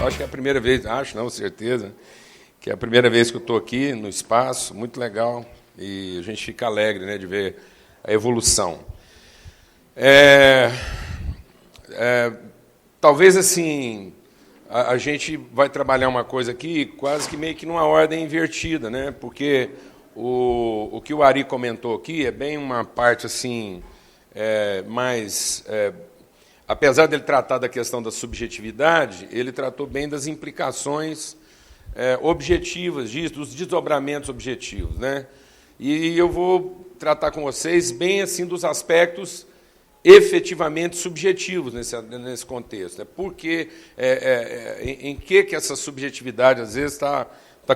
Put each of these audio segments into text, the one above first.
acho que é a primeira vez, acho não, certeza, que é a primeira vez que eu estou aqui no espaço, muito legal, e a gente fica alegre, né, de ver a evolução. Talvez assim, a gente vai trabalhar uma coisa aqui quase que meio que numa ordem invertida, né, porque o que o Ari comentou aqui é bem uma parte assim, mais... apesar dele tratar da questão da subjetividade, ele tratou bem das implicações objetivas disso, dos desdobramentos objetivos, né? E eu vou tratar com vocês bem assim dos aspectos efetivamente subjetivos nesse contexto. Porque em que essa subjetividade às vezes está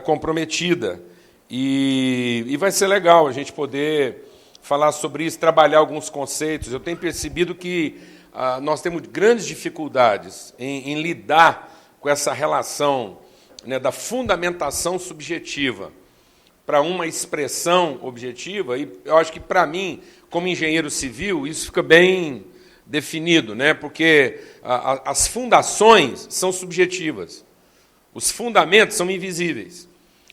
comprometida. E vai ser legal a gente poder falar sobre isso, trabalhar alguns conceitos. Eu tenho percebido que nós temos grandes dificuldades em lidar com essa relação, né, da fundamentação subjetiva para uma expressão objetiva, e eu acho que, para mim, como engenheiro civil, isso fica bem definido, né, porque as fundações são subjetivas, os fundamentos são invisíveis,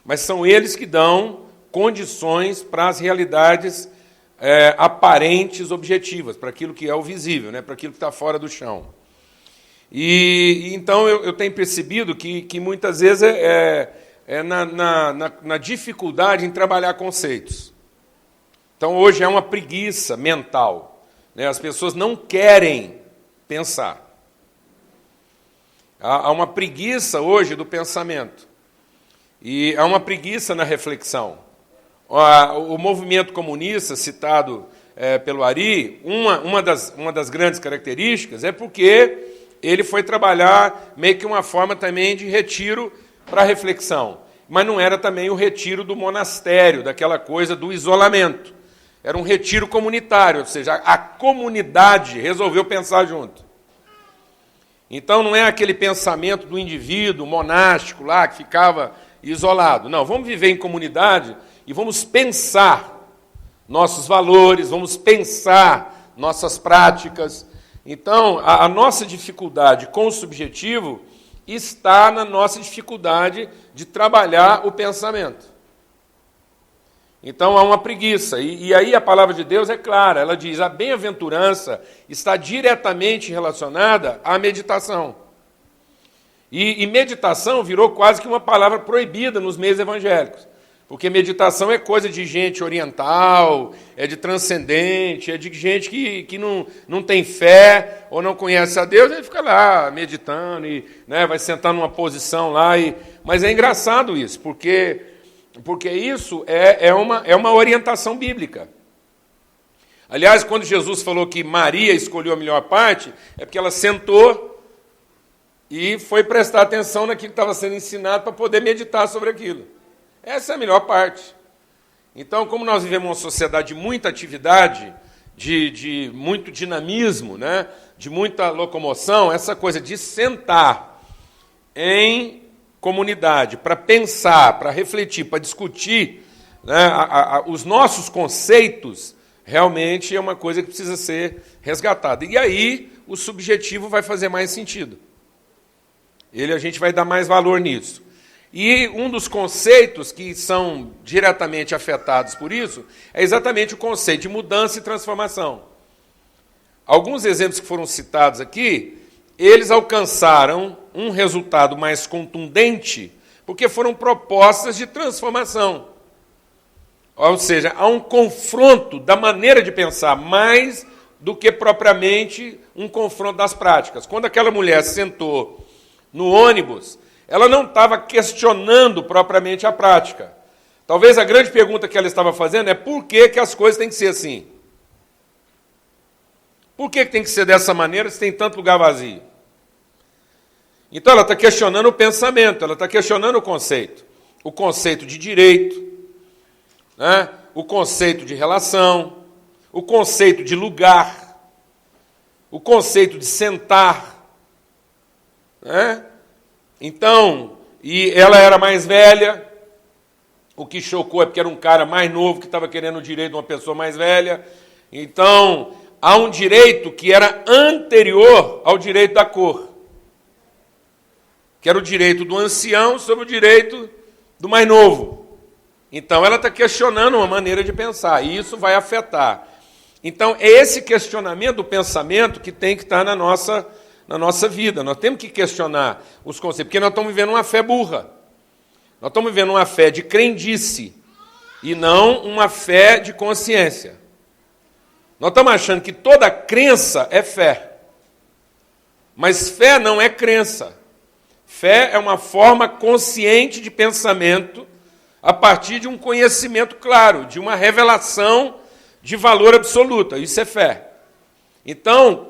mas são eles que dão condições para as realidades aparentes objetivas, para aquilo que é o visível, né, para aquilo que está fora do chão. E então eu tenho percebido que muitas vezes na dificuldade em trabalhar conceitos. Então hoje é uma preguiça mental, né, as pessoas não querem pensar. Há uma preguiça hoje do pensamento, e há uma preguiça na reflexão. O movimento comunista, citado pelo Ari, uma das grandes características é porque ele foi trabalhar meio que uma forma também de retiro para a reflexão. Mas não era também o retiro do monastério, daquela coisa do isolamento. Era um retiro comunitário, ou seja, a comunidade resolveu pensar junto. Então não é aquele pensamento do indivíduo monástico lá que ficava isolado. Não, vamos viver em comunidade e vamos pensar nossos valores, vamos pensar nossas práticas. Então, a nossa dificuldade com o subjetivo está na nossa dificuldade de trabalhar o pensamento. Então, há uma preguiça. E aí a palavra de Deus é clara, ela diz, a bem-aventurança está diretamente relacionada à meditação. E meditação virou quase que uma palavra proibida nos meios evangélicos. Porque meditação é coisa de gente oriental, é de transcendente, é de gente que não tem fé ou não conhece a Deus, ele fica lá meditando e, né, vai sentar numa posição lá. Mas é engraçado isso, porque isso é uma orientação bíblica. Aliás, quando Jesus falou que Maria escolheu a melhor parte, é porque ela sentou e foi prestar atenção naquilo que estava sendo ensinado para poder meditar sobre aquilo. Essa é a melhor parte. Então, como nós vivemos uma sociedade de muita atividade, de muito dinamismo, né, de muita locomoção, essa coisa de sentar em comunidade para pensar, para refletir, para discutir, né, os nossos conceitos, realmente é uma coisa que precisa ser resgatada. E aí o subjetivo vai fazer mais sentido. A gente vai dar mais valor nisso. E um dos conceitos que são diretamente afetados por isso é exatamente o conceito de mudança e transformação. Alguns exemplos que foram citados aqui, eles alcançaram um resultado mais contundente porque foram propostas de transformação. Ou seja, há um confronto da maneira de pensar, mais do que propriamente um confronto das práticas. Quando aquela mulher sentou no ônibus, ela não estava questionando propriamente a prática. Talvez a grande pergunta que ela estava fazendo é por que as coisas têm que ser assim? Por que tem que ser dessa maneira se tem tanto lugar vazio? Então ela está questionando o pensamento, ela está questionando o conceito de direito, né? O conceito de relação, o conceito de lugar, o conceito de sentar, né? Então, e ela era mais velha, o que chocou é porque era um cara mais novo que estava querendo o direito de uma pessoa mais velha. Então, há um direito que era anterior ao direito da cor. que era o direito do ancião sobre o direito do mais novo. Então, ela está questionando uma maneira de pensar, e isso vai afetar. Então, é esse questionamento do pensamento que tem que estar na nossa vida. Nós temos que questionar os conceitos, porque nós estamos vivendo uma fé burra. Nós estamos vivendo uma fé de crendice, e não uma fé de consciência. Nós estamos achando que toda crença é fé. Mas fé não é crença. Fé é uma forma consciente de pensamento a partir de um conhecimento claro, de uma revelação de valor absoluto. Isso é fé. Então,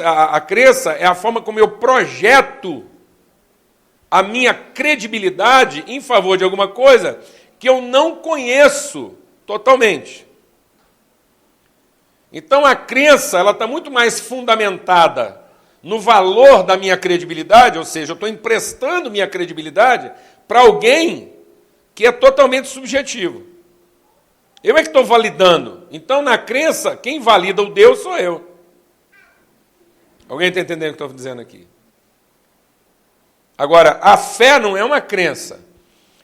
a crença é a forma como eu projeto a minha credibilidade em favor de alguma coisa que eu não conheço totalmente. Então, a crença ela está muito mais fundamentada no valor da minha credibilidade, ou seja, eu estou emprestando minha credibilidade para alguém que é totalmente subjetivo. Eu é que estou validando. Então, na crença, quem valida o Deus sou eu. Alguém está entendendo o que eu estou dizendo aqui? Agora, a fé não é uma crença.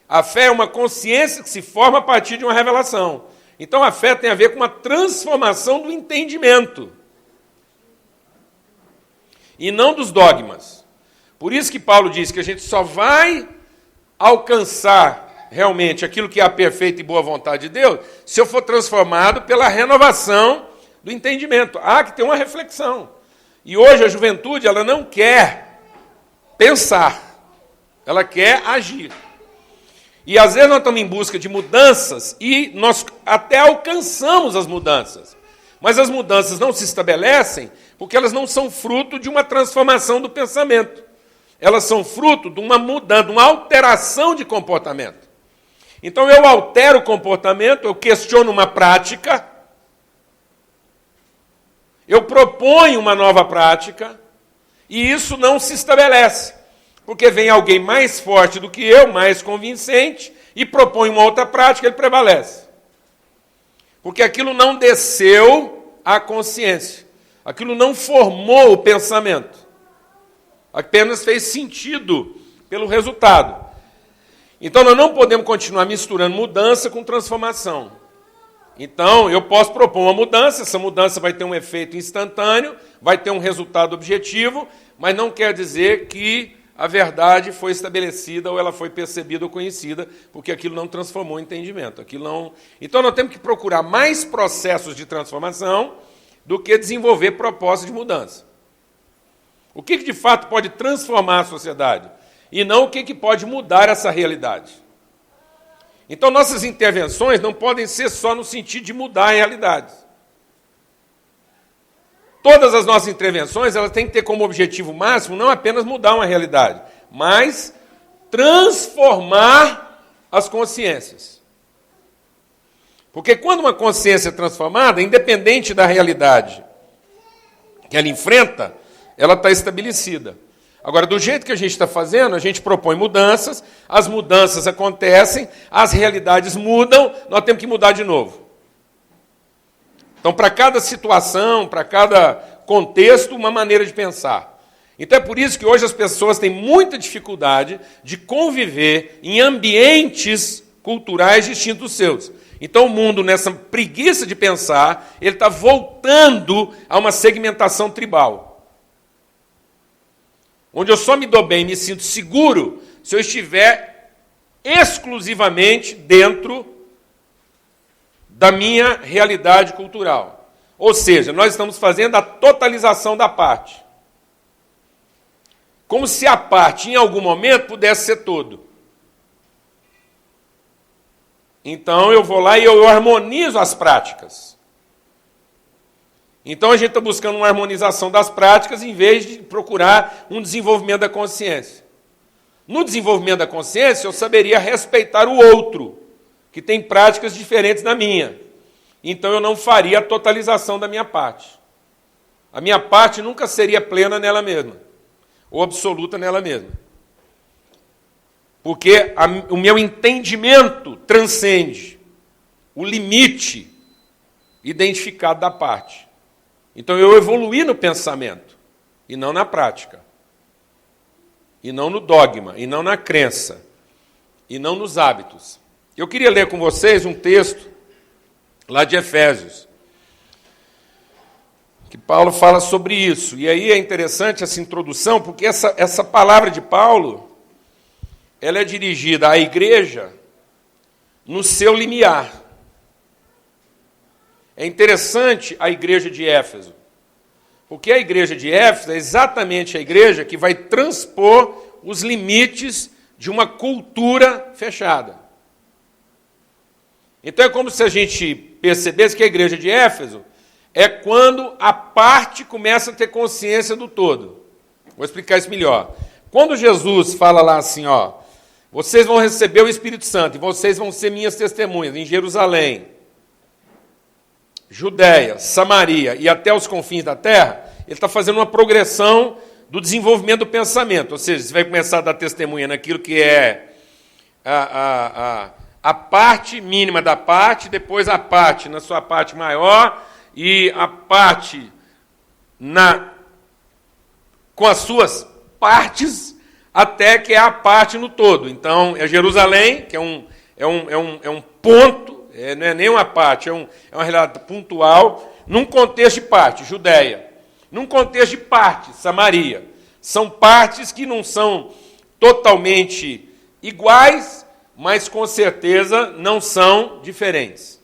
A fé é uma consciência que se forma a partir de uma revelação. Então, a fé tem a ver com uma transformação do entendimento. E não dos dogmas. Por isso que Paulo diz que a gente só vai alcançar realmente aquilo que é a perfeita e boa vontade de Deus se eu for transformado pela renovação do entendimento. Há que ter uma reflexão. E hoje a juventude ela não quer pensar, ela quer agir. E às vezes nós estamos em busca de mudanças e nós até alcançamos as mudanças. Mas as mudanças não se estabelecem porque elas não são fruto de uma transformação do pensamento. Elas são fruto de uma mudança, de uma alteração de comportamento. Então eu altero o comportamento, eu questiono uma prática, eu proponho uma nova prática, e isso não se estabelece. Porque vem alguém mais forte do que eu, mais convincente, e propõe uma outra prática, ele prevalece. Porque aquilo não desceu à consciência. Aquilo não formou o pensamento. Apenas fez sentido pelo resultado. Então, nós não podemos continuar misturando mudança com transformação. Então, eu posso propor uma mudança, essa mudança vai ter um efeito instantâneo, vai ter um resultado objetivo, mas não quer dizer que a verdade foi estabelecida ou ela foi percebida ou conhecida, porque aquilo não transformou o entendimento. Aquilo não... Então, nós temos que procurar mais processos de transformação do que desenvolver propostas de mudança. O que de fato pode transformar a sociedade? E não o que pode mudar essa realidade. Então, nossas intervenções não podem ser só no sentido de mudar a realidade. Todas as nossas intervenções elas têm que ter como objetivo máximo não apenas mudar uma realidade, mas transformar as consciências. Porque quando uma consciência é transformada, independente da realidade que ela enfrenta, ela está estabelecida. Agora, do jeito que a gente está fazendo, a gente propõe mudanças, as mudanças acontecem, as realidades mudam, nós temos que mudar de novo. Então, para cada situação, para cada contexto, uma maneira de pensar. Então, é por isso que hoje as pessoas têm muita dificuldade de conviver em ambientes culturais distintos dos seus. Então, o mundo, nessa preguiça de pensar, ele está voltando a uma segmentação tribal. Onde eu só me dou bem, me sinto seguro, se eu estiver exclusivamente dentro da minha realidade cultural. Ou seja, nós estamos fazendo a totalização da parte. Como se a parte, em algum momento, pudesse ser todo. Então, eu vou lá e eu harmonizo as práticas. Então, a gente está buscando uma harmonização das práticas em vez de procurar um desenvolvimento da consciência. No desenvolvimento da consciência, eu saberia respeitar o outro, que tem práticas diferentes da minha. Então, eu não faria a totalização da minha parte. A minha parte nunca seria plena nela mesma, ou absoluta nela mesma. Porque o meu entendimento transcende o limite identificado da parte. Então, eu evoluí no pensamento e não na prática. e não no dogma, e não na crença, e não nos hábitos. Eu queria ler com vocês um texto lá de Efésios, que Paulo fala sobre isso. E aí é interessante essa introdução, porque essa palavra de Paulo, ela é dirigida à igreja no seu limiar. É interessante a igreja de Éfeso, porque a igreja de Éfeso é exatamente a igreja que vai transpor os limites de uma cultura fechada. Então é como se a gente percebesse que a igreja de Éfeso é quando a parte começa a ter consciência do todo. Vou explicar isso melhor. Quando Jesus fala lá assim, ó, vocês vão receber o Espírito Santo e vocês vão ser minhas testemunhas em Jerusalém, Judéia, Samaria e até os confins da terra, ele está fazendo uma progressão do desenvolvimento do pensamento. Ou seja, você vai começar a dar testemunha naquilo que é a parte mínima da parte, depois a parte na sua parte maior e a parte com as suas partes, até que é a parte no todo. Então, é Jerusalém, que é um ponto, não é nem uma parte, é uma realidade pontual, num contexto de parte, Judéia. Num contexto de parte, Samaria. São partes que não são totalmente iguais, mas com certeza não são diferentes.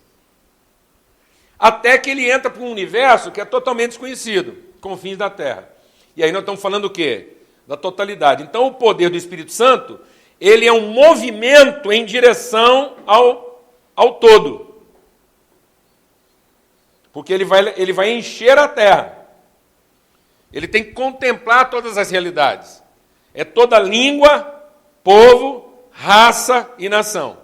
Até que ele entra para um universo que é totalmente desconhecido, confins da terra. E aí nós estamos falando o quê? Da totalidade. Então, o poder do Espírito Santo, ele é um movimento em direção ao todo. Porque ele vai encher a terra. Ele tem que contemplar todas as realidades. É toda língua, povo, raça e nação.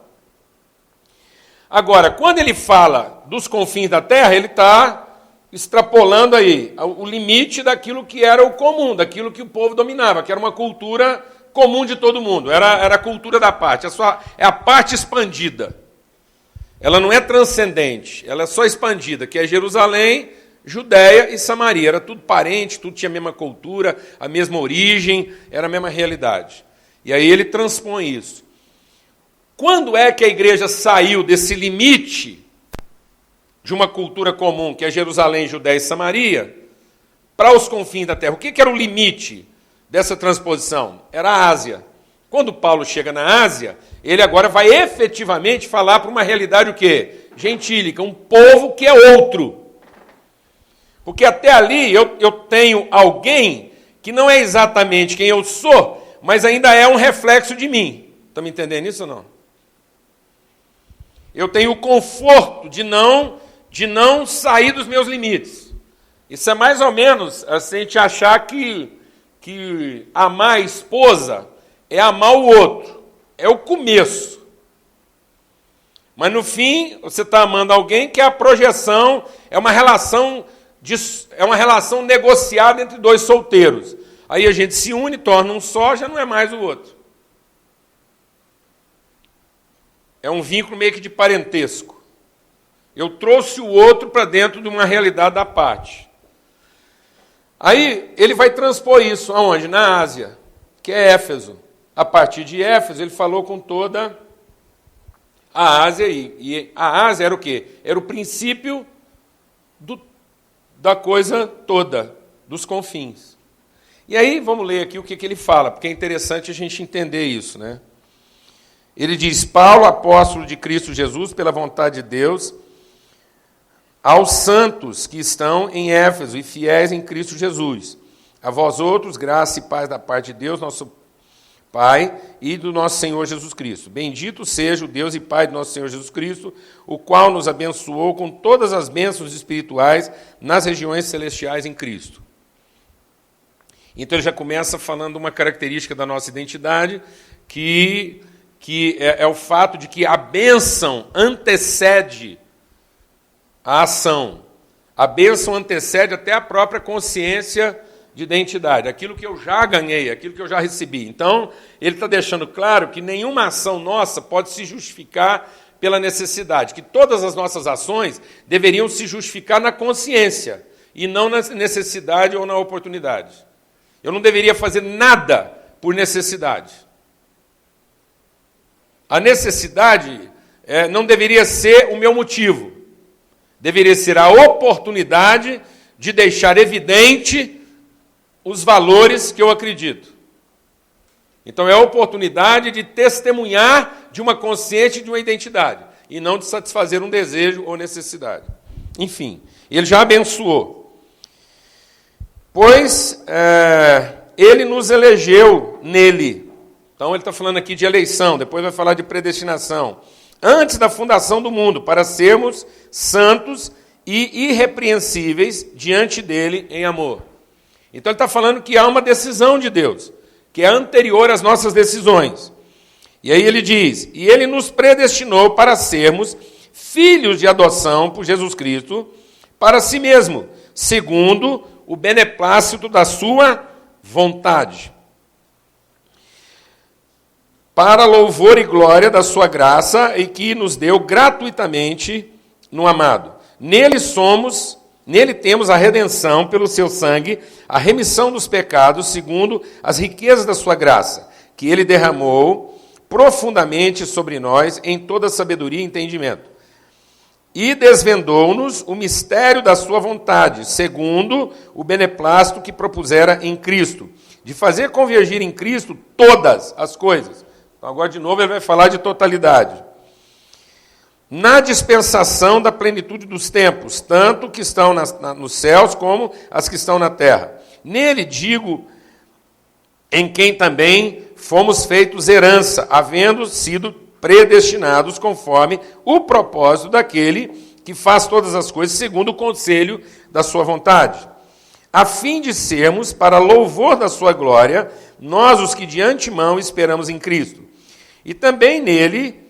Agora, quando ele fala dos confins da terra, ele está extrapolando aí o limite daquilo que era o comum, daquilo que o povo dominava, que era uma cultura comum de todo mundo, era a cultura da parte, é a parte expandida. Ela não é transcendente, ela é só expandida, que é Jerusalém, Judéia e Samaria. Era tudo parente, tudo tinha a mesma cultura, a mesma origem, era a mesma realidade. E aí ele transpõe isso. Quando é que a igreja saiu desse limite de uma cultura comum, que é Jerusalém, Judéia e Samaria, para os confins da terra? O que era o limite dessa transposição? Era a Ásia. Quando Paulo chega na Ásia, ele agora vai efetivamente falar para uma realidade o quê? Gentílica, um povo que é outro. Porque até ali eu tenho alguém que não é exatamente quem eu sou, mas ainda é um reflexo de mim. Está me entendendo isso ou não? Eu tenho o conforto de não sair dos meus limites. Isso é mais ou menos assim, a gente achar que amar a esposa é amar o outro. É o começo. Mas no fim, você está amando alguém que é a projeção, é uma relação negociada entre dois solteiros. Aí a gente se une, torna um só, já não é mais o outro. É um vínculo meio que de parentesco. Eu trouxe o outro para dentro de uma realidade da parte. Aí ele vai transpor isso aonde? Na Ásia, que é Éfeso. A partir de Éfeso, ele falou com toda a Ásia. E a Ásia era o quê? Era o princípio da coisa toda, dos confins. E aí, vamos ler aqui o que ele fala, porque é interessante a gente entender isso, né? Ele diz: Paulo, apóstolo de Cristo Jesus, pela vontade de Deus, aos santos que estão em Éfeso e fiéis em Cristo Jesus. A vós outros, graça e paz da parte de Deus, nosso Pai, e do nosso Senhor Jesus Cristo. Bendito seja o Deus e Pai do nosso Senhor Jesus Cristo, o qual nos abençoou com todas as bênçãos espirituais nas regiões celestiais em Cristo. Então ele já começa falando uma característica da nossa identidade, que é o fato de que a bênção antecede a ação. A bênção antecede até a própria consciência de identidade, aquilo que eu já ganhei, aquilo que eu já recebi. Então, ele está deixando claro que nenhuma ação nossa pode se justificar pela necessidade, que todas as nossas ações deveriam se justificar na consciência e não na necessidade ou na oportunidade. Eu não deveria fazer nada por necessidade. A necessidade não deveria ser o meu motivo. Deveria ser a oportunidade de deixar evidente os valores que eu acredito. Então é a oportunidade de testemunhar de uma consciência e de uma identidade, e não de satisfazer um desejo ou necessidade. Enfim, ele já abençoou. Pois ele nos elegeu nele. Então ele está falando aqui de eleição, depois vai falar de predestinação. Antes da fundação do mundo, para sermos santos e irrepreensíveis diante dele em amor. Então ele está falando que há uma decisão de Deus, que é anterior às nossas decisões. E aí ele diz, e ele nos predestinou para sermos filhos de adoção por Jesus Cristo, para si mesmo, segundo o beneplácito da sua vontade, para louvor e glória da sua graça, e que nos deu gratuitamente no amado. Nele temos a redenção pelo seu sangue, a remissão dos pecados, segundo as riquezas da sua graça, que ele derramou profundamente sobre nós em toda sabedoria e entendimento. E desvendou-nos o mistério da sua vontade, segundo o beneplácito que propusera em Cristo, de fazer convergir em Cristo todas as coisas. Então, agora, de novo, ele vai falar de totalidade. Na dispensação da plenitude dos tempos, tanto que estão nos céus como as que estão na terra. Nele, digo, em quem também fomos feitos herança, havendo sido predestinados conforme o propósito daquele que faz todas as coisas segundo o conselho da sua vontade, a fim de sermos, para louvor da sua glória, nós os que de antemão esperamos em Cristo. E também nele,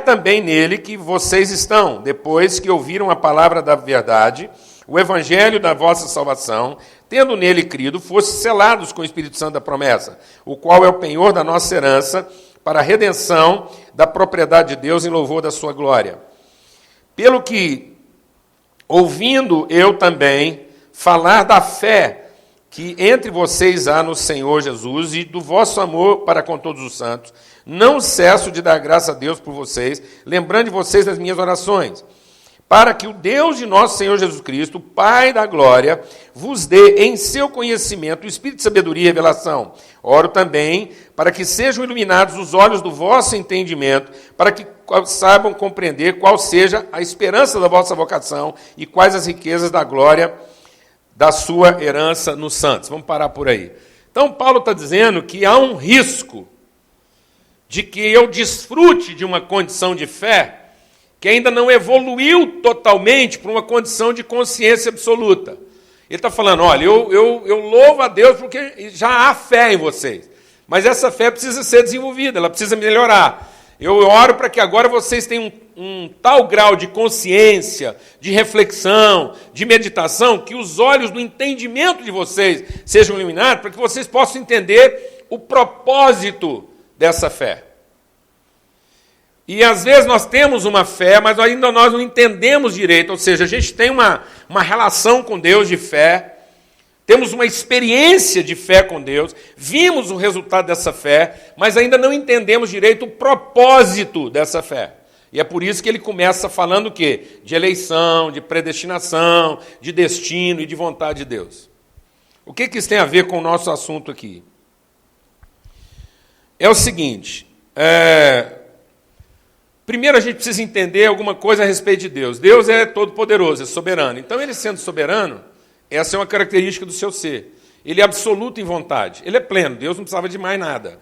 também nele que vocês estão, depois que ouviram a palavra da verdade, o evangelho da vossa salvação, tendo nele crido, fossem selados com o Espírito Santo da promessa, o qual é o penhor da nossa herança, para a redenção da propriedade de Deus em louvor da sua glória. Pelo que, ouvindo eu também falar da fé que entre vocês há no Senhor Jesus e do vosso amor para com todos os santos, não cesso de dar graça a Deus por vocês, lembrando de vocês nas minhas orações, para que o Deus de nosso Senhor Jesus Cristo, Pai da glória, vos dê em seu conhecimento o espírito de sabedoria e revelação. Oro também para que sejam iluminados os olhos do vosso entendimento, para que saibam compreender qual seja a esperança da vossa vocação e quais as riquezas da glória da sua herança nos santos. Vamos parar por aí. Então, Paulo está dizendo que há um risco de que eu desfrute de uma condição de fé que ainda não evoluiu totalmente para uma condição de consciência absoluta. Ele está falando, olha, eu louvo a Deus porque já há fé em vocês, mas essa fé precisa ser desenvolvida, ela precisa melhorar. Eu oro para que agora vocês tenham um tal grau de consciência, de reflexão, de meditação, que os olhos do entendimento de vocês sejam iluminados, para que vocês possam entender o propósito dessa fé. E às vezes nós temos uma fé, mas ainda nós não entendemos direito, ou seja, a gente tem uma relação com Deus de fé, temos uma experiência de fé com Deus, vimos o resultado dessa fé, mas ainda não entendemos direito o propósito dessa fé. E é por isso que ele começa falando o quê? De eleição, de predestinação, de destino e de vontade de Deus. O que isso tem a ver com o nosso assunto aqui? É o seguinte, primeiro a gente precisa entender alguma coisa a respeito de Deus. Deus é todo-poderoso, é soberano. Então, ele sendo soberano, essa é uma característica do seu ser. Ele é absoluto em vontade. Ele é pleno. Deus não precisava de mais nada.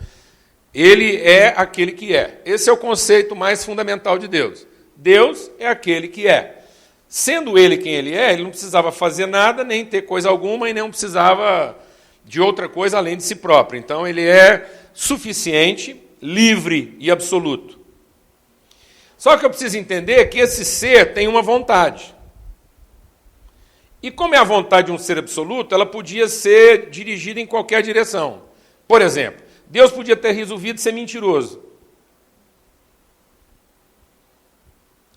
Ele é aquele que é. Esse é o conceito mais fundamental de Deus. Deus é aquele que é. Sendo ele quem ele é, ele não precisava fazer nada, nem ter coisa alguma, e não precisava de outra coisa além de si próprio. Então, ele é suficiente, livre e absoluto. Só que eu preciso entender que esse ser tem uma vontade. E como é a vontade de um ser absoluto, ela podia ser dirigida em qualquer direção. Por exemplo, Deus podia ter resolvido ser mentiroso.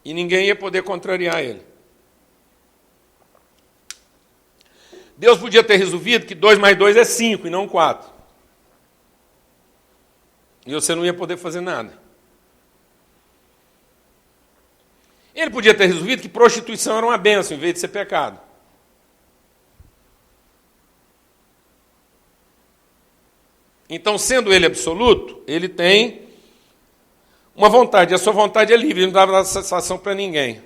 E ninguém ia poder contrariar ele. Deus podia ter resolvido que 2 mais 2 é 5 e não 4. E você não ia poder fazer nada. Ele podia ter resolvido que prostituição era uma bênção, em vez de ser pecado. Então, sendo ele absoluto, ele tem uma vontade. E a sua vontade é livre, ele não dá satisfação para ninguém.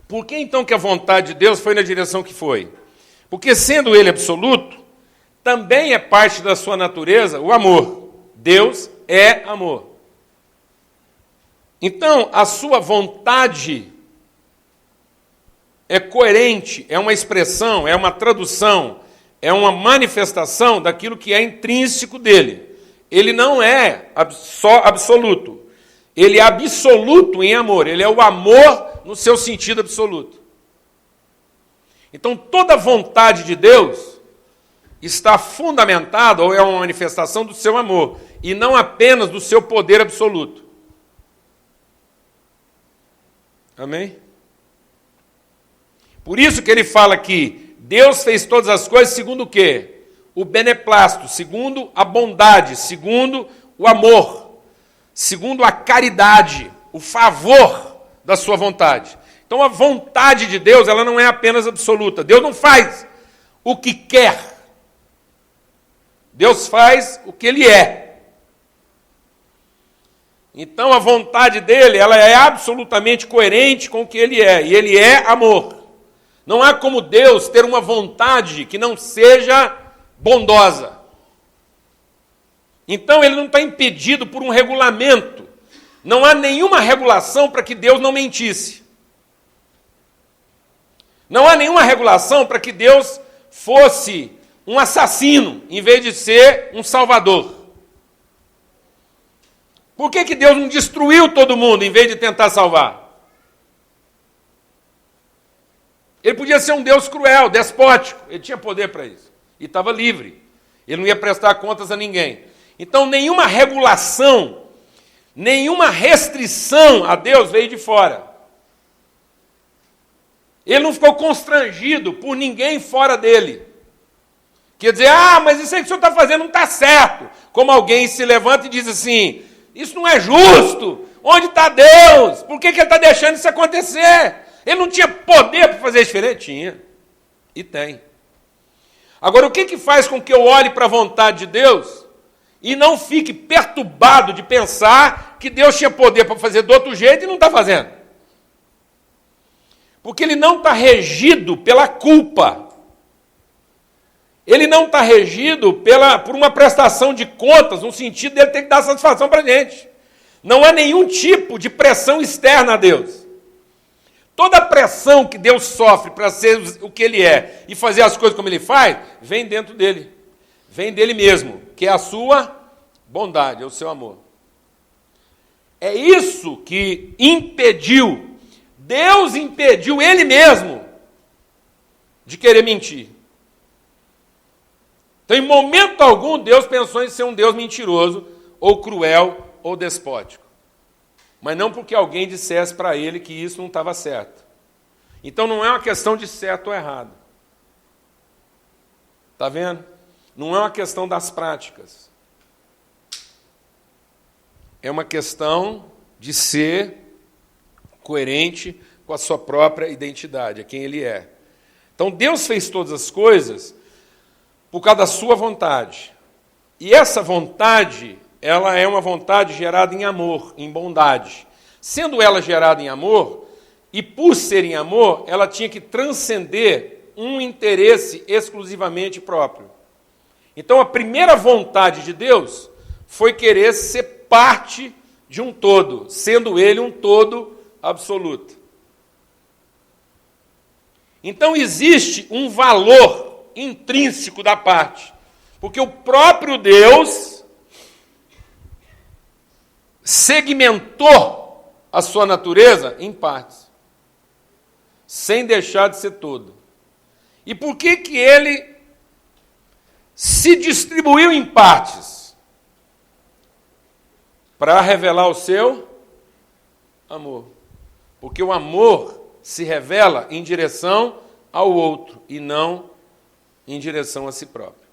Por que então que a vontade de Deus foi na direção que foi? Porque sendo ele absoluto, também é parte da sua natureza o amor. Deus é amor. Então, a sua vontade é coerente, é uma expressão, é uma tradução, é uma manifestação daquilo que é intrínseco dele. Ele não é só absoluto. Ele é absoluto em amor. Ele é o amor no seu sentido absoluto. Então, toda vontade de Deus está fundamentada, ou é uma manifestação do seu amor, e não apenas do seu poder absoluto. Amém? Por isso que ele fala que Deus fez todas as coisas segundo o quê? O beneplácito, segundo a bondade, segundo o amor, segundo a caridade, o favor da sua vontade. Então a vontade de Deus, ela não é apenas absoluta. Deus não faz o que quer. Deus faz o que ele é. Então a vontade dele, ela é absolutamente coerente com o que ele é. E ele é amor. Não há como Deus ter uma vontade que não seja bondosa. Então ele não está impedido por um regulamento. Não há nenhuma regulação para que Deus não mentisse. Não há nenhuma regulação para que Deus fosse um assassino, em vez de ser um salvador. Por que Deus não destruiu todo mundo, em vez de tentar salvar? Ele podia ser um Deus cruel, despótico. Ele tinha poder para isso. E estava livre. Ele não ia prestar contas a ninguém. Então, nenhuma regulação, nenhuma restrição a Deus veio de fora. Ele não ficou constrangido por ninguém fora dele. Quer dizer, mas isso aí que o senhor está fazendo não está certo. Como alguém se levanta e diz assim, isso não é justo. Onde está Deus? Por que ele está deixando isso acontecer? Ele não tinha poder para fazer diferente? Tinha. E tem. Agora, o que faz com que eu olhe para a vontade de Deus e não fique perturbado de pensar que Deus tinha poder para fazer de outro jeito e não está fazendo? Porque ele não está regido pela culpa. Ele não está regido por uma prestação de contas, no sentido dele ter que dar satisfação para a gente. Não há nenhum tipo de pressão externa a Deus. Toda a pressão que Deus sofre para ser o que ele é e fazer as coisas como ele faz, vem dentro dele. Vem dele mesmo, que é a sua bondade, é o seu amor. É isso que impediu, Deus impediu ele mesmo de querer mentir. Então, em momento algum, Deus pensou em ser um Deus mentiroso, ou cruel, ou despótico. Mas não porque alguém dissesse para ele que isso não estava certo. Então não é uma questão de certo ou errado. Está vendo? Não é uma questão das práticas. É uma questão de ser coerente com a sua própria identidade, a quem ele é. Então Deus fez todas as coisas por causa da sua vontade. E essa vontade, ela é uma vontade gerada em amor, em bondade. Sendo ela gerada em amor, e por ser em amor, ela tinha que transcender um interesse exclusivamente próprio. Então, a primeira vontade de Deus foi querer ser parte de um todo, sendo ele um todo absoluto. Então, existe um valor intrínseco da parte, porque o próprio Deus segmentou a sua natureza em partes, sem deixar de ser todo. E por que ele se distribuiu em partes? Para revelar o seu amor. Porque o amor se revela em direção ao outro e não em direção a si próprio.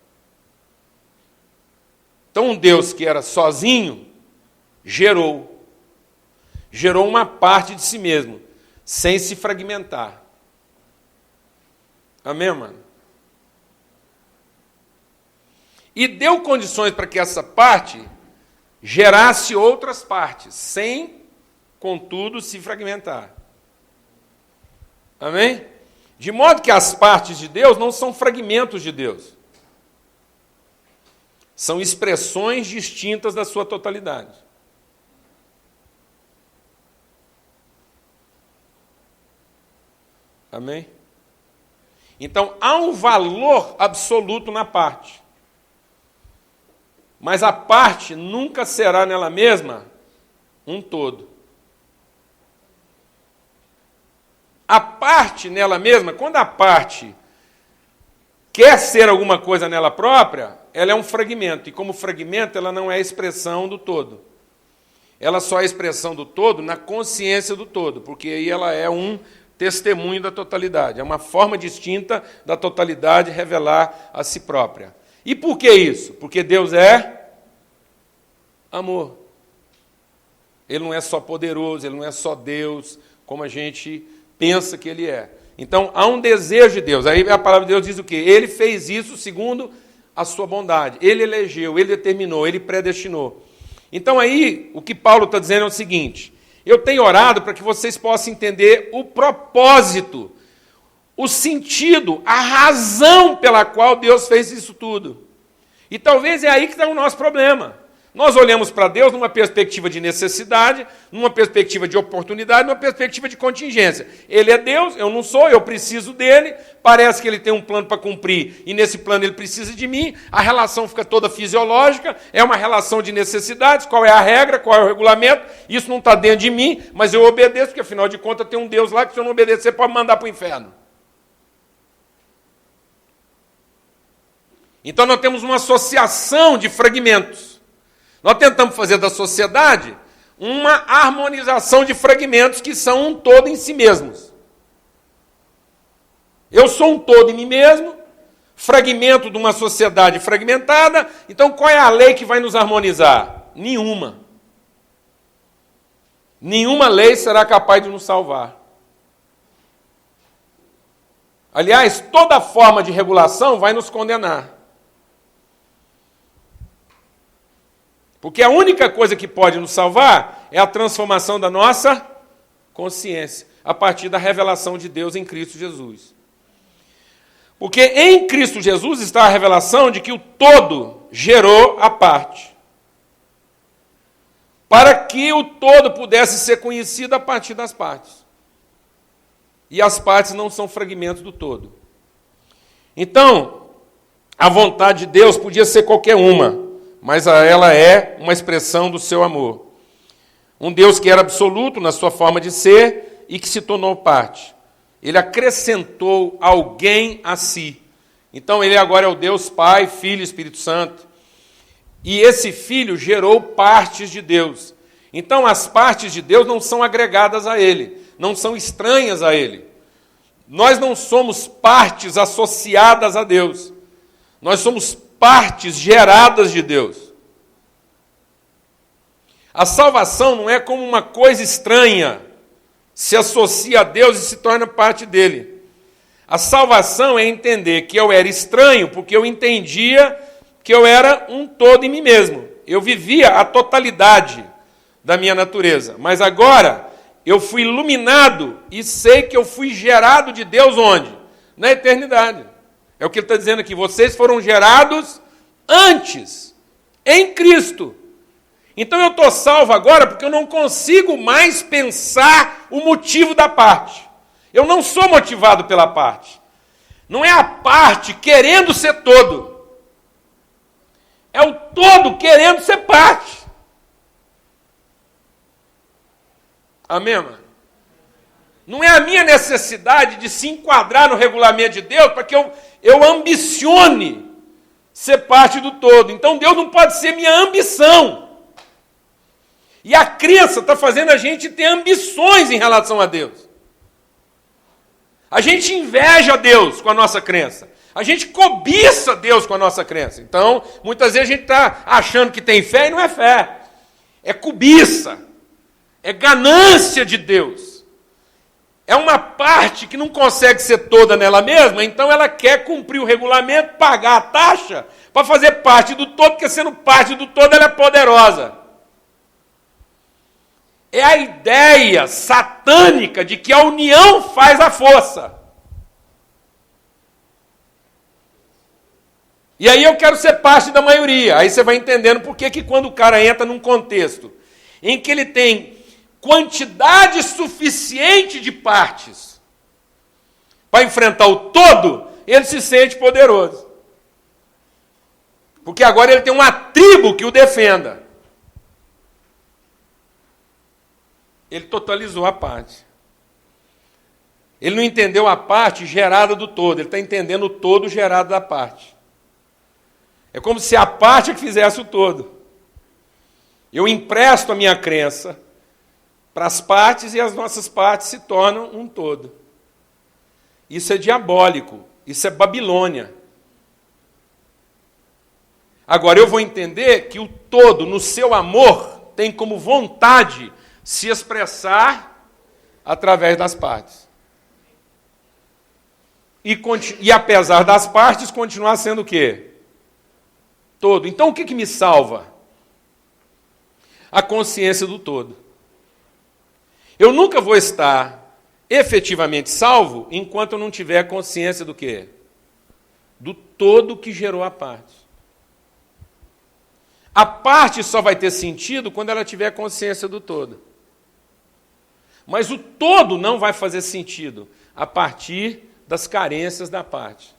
Então, um Deus que era sozinho, gerou uma parte de si mesmo, sem se fragmentar. Amém, mano? E deu condições para que essa parte gerasse outras partes, sem, contudo, se fragmentar. Amém? De modo que as partes de Deus não são fragmentos de Deus. São expressões distintas da sua totalidade. Amém? Então, há um valor absoluto na parte. Mas a parte nunca será nela mesma um todo. A parte nela mesma, quando a parte quer ser alguma coisa nela própria, ela é um fragmento. E como fragmento, ela não é a expressão do todo. Ela só é a expressão do todo na consciência do todo, porque aí ela é um testemunho da totalidade. É uma forma distinta da totalidade revelar a si própria. E por que isso? Porque Deus é amor. Ele não é só poderoso, ele não é só Deus, como a gente pensa que ele é. Então, há um desejo de Deus. Aí a palavra de Deus diz o quê? Ele fez isso segundo a sua bondade. Ele elegeu, ele determinou, ele predestinou. Então, aí, o que Paulo está dizendo é o seguinte: eu tenho orado para que vocês possam entender o propósito, o sentido, a razão pela qual Deus fez isso tudo. E talvez é aí que está o nosso problema. Nós olhamos para Deus numa perspectiva de necessidade, numa perspectiva de oportunidade, numa perspectiva de contingência. Ele é Deus, eu não sou, eu preciso dele, parece que ele tem um plano para cumprir, e nesse plano ele precisa de mim, a relação fica toda fisiológica, é uma relação de necessidades, qual é a regra, qual é o regulamento, isso não está dentro de mim, mas eu obedeço, porque afinal de contas tem um Deus lá que se eu não obedecer pode mandar para o inferno. Então nós temos uma associação de fragmentos. Nós tentamos fazer da sociedade uma harmonização de fragmentos que são um todo em si mesmos. Eu sou um todo em mim mesmo, fragmento de uma sociedade fragmentada, então qual é a lei que vai nos harmonizar? Nenhuma. Nenhuma lei será capaz de nos salvar. Aliás, toda forma de regulação vai nos condenar. Porque a única coisa que pode nos salvar é a transformação da nossa consciência, a partir da revelação de Deus em Cristo Jesus. Porque em Cristo Jesus está a revelação de que o todo gerou a parte, para que o todo pudesse ser conhecido a partir das partes. E as partes não são fragmentos do todo. Então, a vontade de Deus podia ser qualquer uma, mas ela é uma expressão do seu amor. Um Deus que era absoluto na sua forma de ser e que se tornou parte. Ele acrescentou alguém a si. Então ele agora é o Deus Pai, Filho e Espírito Santo. E esse Filho gerou partes de Deus. Então as partes de Deus não são agregadas a ele, não são estranhas a ele. Nós não somos partes associadas a Deus. Nós somos partes geradas de Deus. A salvação não é como uma coisa estranha, se associa a Deus e se torna parte dele. A salvação é entender que eu era estranho, porque eu entendia que eu era um todo em mim mesmo. Eu vivia a totalidade da minha natureza. Mas agora eu fui iluminado e sei que eu fui gerado de Deus onde? Na eternidade. É o que ele está dizendo aqui. Vocês foram gerados antes, em Cristo. Então eu estou salvo agora porque eu não consigo mais pensar o motivo da parte. Eu não sou motivado pela parte. Não é a parte querendo ser todo. É o todo querendo ser parte. Amém, mano? Não é a minha necessidade de se enquadrar no regulamento de Deus para que eu ambicione ser parte do todo. Então Deus não pode ser minha ambição. E a crença está fazendo a gente ter ambições em relação a Deus. A gente inveja Deus com a nossa crença. A gente cobiça Deus com a nossa crença. Então, muitas vezes a gente está achando que tem fé e não é fé. É cobiça. É ganância de Deus. É uma parte que não consegue ser toda nela mesma, então ela quer cumprir o regulamento, pagar a taxa, para fazer parte do todo, porque sendo parte do todo ela é poderosa. É a ideia satânica de que a união faz a força. E aí eu quero ser parte da maioria. Aí você vai entendendo por que quando o cara entra num contexto em que ele tem quantidade suficiente de partes para enfrentar o todo, ele se sente poderoso. Porque agora ele tem uma tribo que o defenda. Ele totalizou a parte. Ele não entendeu a parte gerada do todo, ele está entendendo o todo gerado da parte. É como se a parte é que fizesse o todo. Eu empresto a minha crença para as partes e as nossas partes se tornam um todo. Isso é diabólico, isso é Babilônia. Agora eu vou entender que o todo, no seu amor, tem como vontade se expressar através das partes. E apesar das partes, continuar sendo o quê? Todo. Então o que me salva? A consciência do todo. Eu nunca vou estar efetivamente salvo enquanto eu não tiver consciência do quê? Do todo que gerou a parte. A parte só vai ter sentido quando ela tiver consciência do todo. Mas o todo não vai fazer sentido a partir das carências da parte.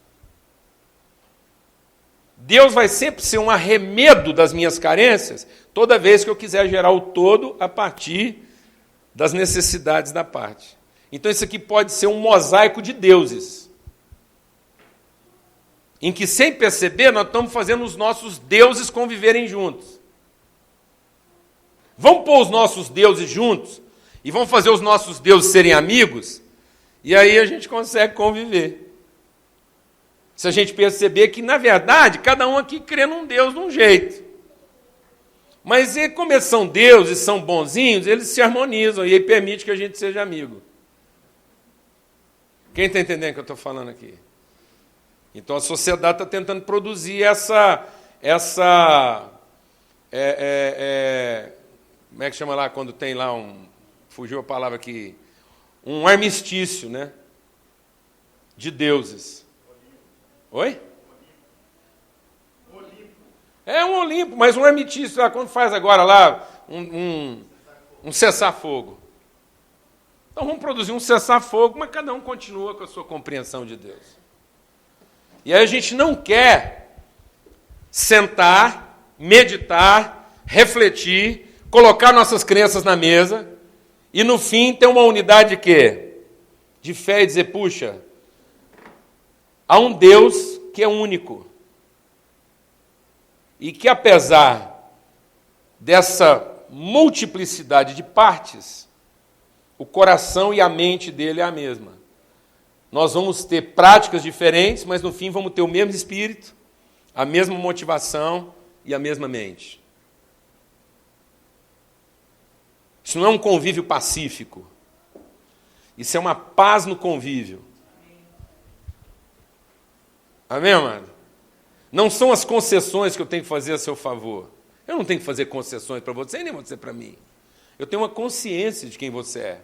Deus vai sempre ser um arremedo das minhas carências toda vez que eu quiser gerar o todo a partir das necessidades da parte. Então isso aqui pode ser um mosaico de deuses, em que, sem perceber, nós estamos fazendo os nossos deuses conviverem juntos. Vamos pôr os nossos deuses juntos e vamos fazer os nossos deuses serem amigos, e aí a gente consegue conviver. Se a gente perceber que, na verdade, cada um aqui crê num Deus de um jeito. Mas como eles são deuses, são bonzinhos, eles se harmonizam e aí permite que a gente seja amigo. Quem está entendendo o que eu estou falando aqui? Então a sociedade está tentando produzir como é que chama lá quando tem lá fugiu a palavra aqui, um armistício, né? De deuses. Oi? É um Olimpo, mas um armistício, lá, quando faz agora lá um cessar-fogo. Então vamos produzir um cessar-fogo, mas cada um continua com a sua compreensão de Deus. E aí a gente não quer sentar, meditar, refletir, colocar nossas crenças na mesa e no fim ter uma unidade de quê? De fé e dizer, puxa, há um Deus que é único. E que, apesar dessa multiplicidade de partes, o coração e a mente dele é a mesma. Nós vamos ter práticas diferentes, mas no fim vamos ter o mesmo espírito, a mesma motivação e a mesma mente. Isso não é um convívio pacífico. Isso é uma paz no convívio. Amém, amado? Não são as concessões que eu tenho que fazer a seu favor. Eu não tenho que fazer concessões para você, nem você para mim. Eu tenho uma consciência de quem você é.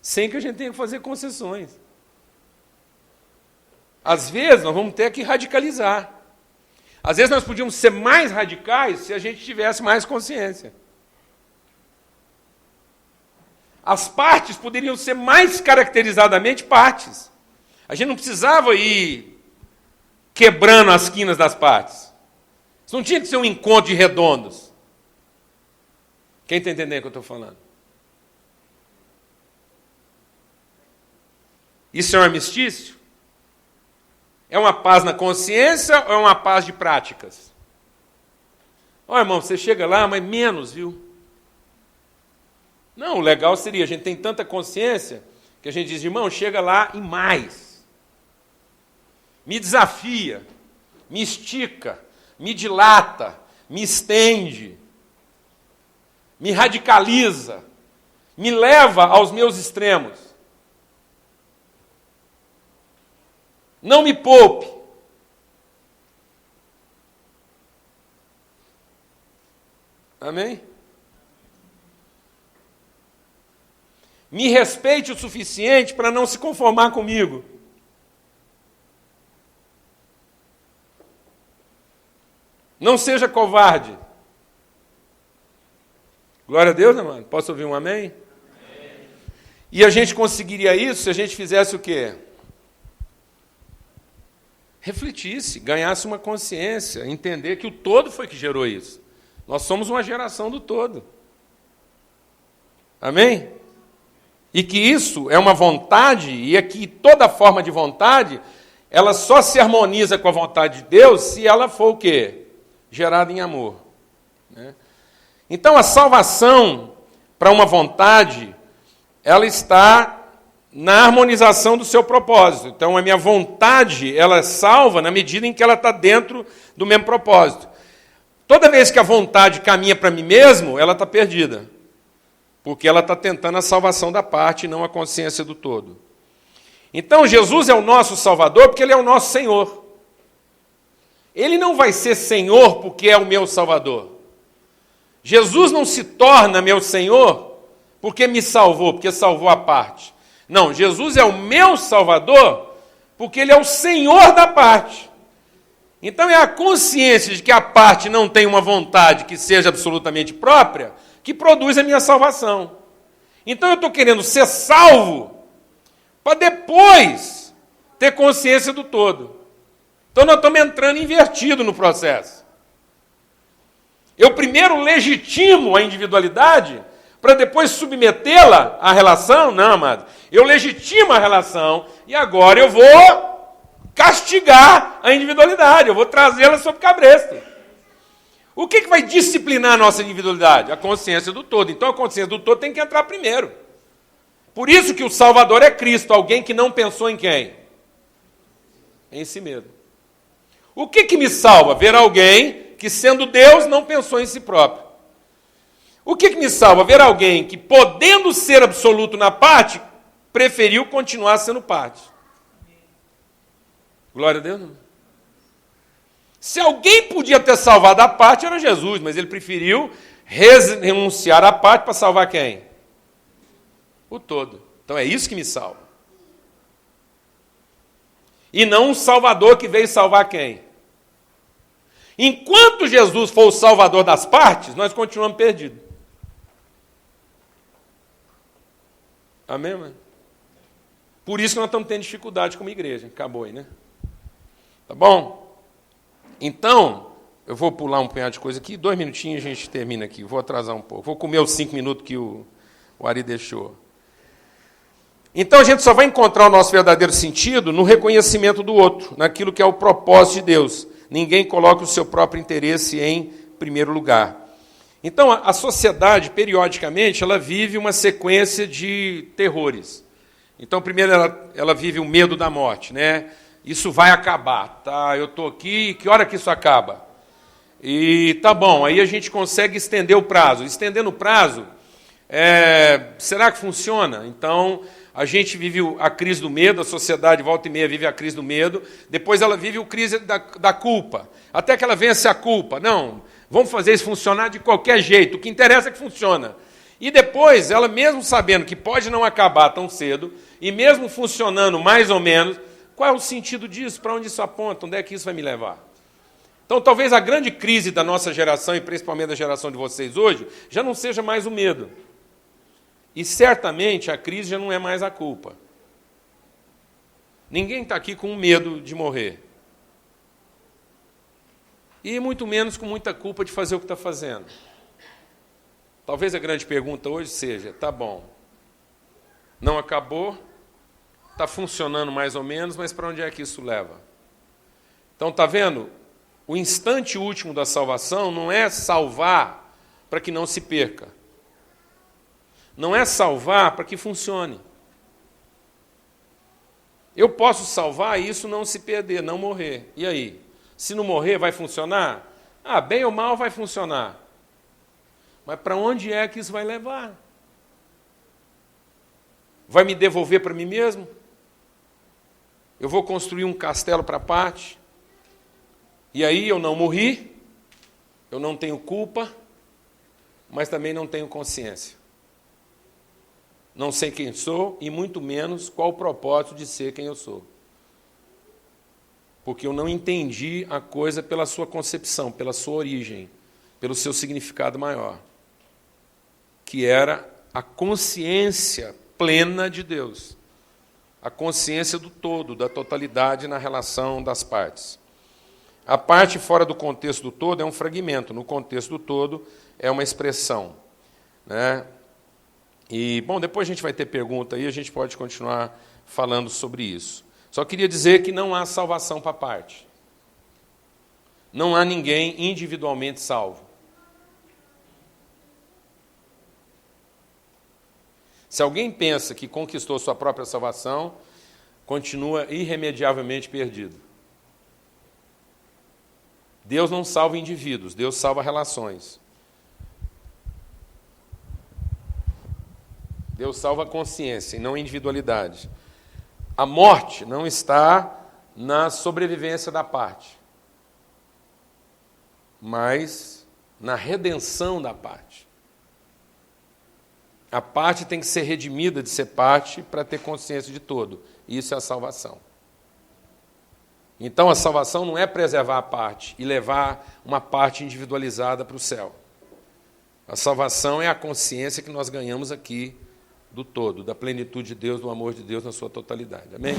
Sem que a gente tenha que fazer concessões. Às vezes, nós vamos ter que radicalizar. Às vezes, nós podíamos ser mais radicais se a gente tivesse mais consciência. As partes poderiam ser mais caracterizadamente partes. A gente não precisava ir quebrando as quinas das partes. Isso não tinha que ser um encontro de redondos. Quem está entendendo o que eu estou falando? Isso é um armistício? É uma paz na consciência ou é uma paz de práticas? Ó, irmão, você chega lá, mas menos, viu? Não, o legal seria, a gente tem tanta consciência que a gente diz, irmão, chega lá e mais. Me desafia, me estica, me dilata, me estende, me radicaliza, me leva aos meus extremos. Não me poupe. Amém? Me respeite o suficiente para não se conformar comigo. Não seja covarde. Glória a Deus, amado. Posso ouvir um amém? Amém? E a gente conseguiria isso se a gente fizesse o quê? Refletisse, ganhasse uma consciência, entender que o todo foi que gerou isso. Nós somos uma geração do todo. Amém? E que isso é uma vontade, e é que toda forma de vontade, ela só se harmoniza com a vontade de Deus se ela for o quê? Gerada em amor. Né? Então, a salvação para uma vontade, ela está na harmonização do seu propósito. Então, a minha vontade, ela é salva na medida em que ela está dentro do mesmo propósito. Toda vez que a vontade caminha para mim mesmo, ela está perdida. Porque ela está tentando a salvação da parte e não a consciência do todo. Então, Jesus é o nosso Salvador porque Ele é o nosso Senhor. Ele não vai ser Senhor porque é o meu Salvador. Jesus não se torna meu Senhor porque me salvou, porque salvou a parte. Não, Jesus é o meu Salvador porque Ele é o Senhor da parte. Então é a consciência de que a parte não tem uma vontade que seja absolutamente própria que produz a minha salvação. Então eu estou querendo ser salvo para depois ter consciência do todo. Então nós estamos entrando invertido no processo. Eu primeiro legitimo a individualidade para depois submetê-la à relação? Não, amado. Eu legitimo a relação e agora eu vou castigar a individualidade, eu vou trazê-la sob cabresto. O que vai disciplinar a nossa individualidade? A consciência do todo. Então a consciência do todo tem que entrar primeiro. Por isso que o Salvador é Cristo, alguém que não pensou em quem? Em si mesmo. O que me salva? Ver alguém que, sendo Deus, não pensou em si próprio. O que me salva? Ver alguém que, podendo ser absoluto na parte, preferiu continuar sendo parte. Glória a Deus. Não. Se alguém podia ter salvado a parte, era Jesus, mas ele preferiu renunciar à parte para salvar quem? O todo. Então é isso que me salva. E não um Salvador que veio salvar quem? Enquanto Jesus for o Salvador das partes, nós continuamos perdidos. Amém, mano? Por isso que nós estamos tendo dificuldade como igreja. Acabou aí, né? Tá bom? Então, eu vou pular um punhado de coisa aqui, 2 minutinhos a gente termina aqui. Vou atrasar um pouco. Vou comer os 5 minutos que o Ari deixou. Então, a gente só vai encontrar o nosso verdadeiro sentido no reconhecimento do outro, naquilo que é o propósito de Deus. Ninguém coloca o seu próprio interesse em primeiro lugar. Então, a sociedade, periodicamente, ela vive uma sequência de terrores. Então, primeiro, ela vive o medo da morte, né? Isso vai acabar, tá? Eu estou aqui, que hora que isso acaba? E tá bom, aí a gente consegue estender o prazo. Estendendo o prazo, será que funciona? Então, a gente vive a crise do medo, a sociedade, volta e meia, vive a crise do medo, depois ela vive a crise da culpa, até que ela vence a culpa. Não, vamos fazer isso funcionar de qualquer jeito, o que interessa é que funciona. E depois, ela mesmo sabendo que pode não acabar tão cedo, e mesmo funcionando mais ou menos, qual é o sentido disso? Para onde isso aponta? Onde é que isso vai me levar? Então, talvez a grande crise da nossa geração, e principalmente da geração de vocês hoje, já não seja mais o medo. E certamente a crise já não é mais a culpa. Ninguém está aqui com medo de morrer. E muito menos com muita culpa de fazer o que está fazendo. Talvez a grande pergunta hoje seja, tá bom, não acabou, está funcionando mais ou menos, mas para onde é que isso leva? Então, está vendo? O instante último da salvação não é salvar para que não se perca. não é salvar para que funcione. Eu posso salvar e isso não se perder, não morrer. E aí? Se não morrer, vai funcionar? Bem ou mal vai funcionar. Mas para onde é que isso vai levar? Vai me devolver para mim mesmo? Eu vou construir um castelo para a parte? E aí eu não morri, eu não tenho culpa, mas também não tenho consciência. Não sei quem sou e muito menos qual o propósito de ser quem eu sou. Porque eu não entendi a coisa pela sua concepção, pela sua origem, pelo seu significado maior, que era a consciência plena de Deus, a consciência do todo, da totalidade na relação das partes. A parte fora do contexto do todo é um fragmento, no contexto do todo é uma expressão, né? E, bom, depois a gente vai ter pergunta aí, a gente pode continuar falando sobre isso. Só queria dizer que não há salvação para a parte. Não há ninguém individualmente salvo. Se alguém pensa que conquistou sua própria salvação, continua irremediavelmente perdido. Deus não salva indivíduos, Deus salva relações. Deus salva a consciência e não a individualidade. A morte não está na sobrevivência da parte, mas na redenção da parte. A parte tem que ser redimida de ser parte para ter consciência de todo. Isso é a salvação. Então, a salvação não é preservar a parte e levar uma parte individualizada para o céu. A salvação é a consciência que nós ganhamos aqui do todo, da plenitude de Deus, do amor de Deus na sua totalidade. Amém?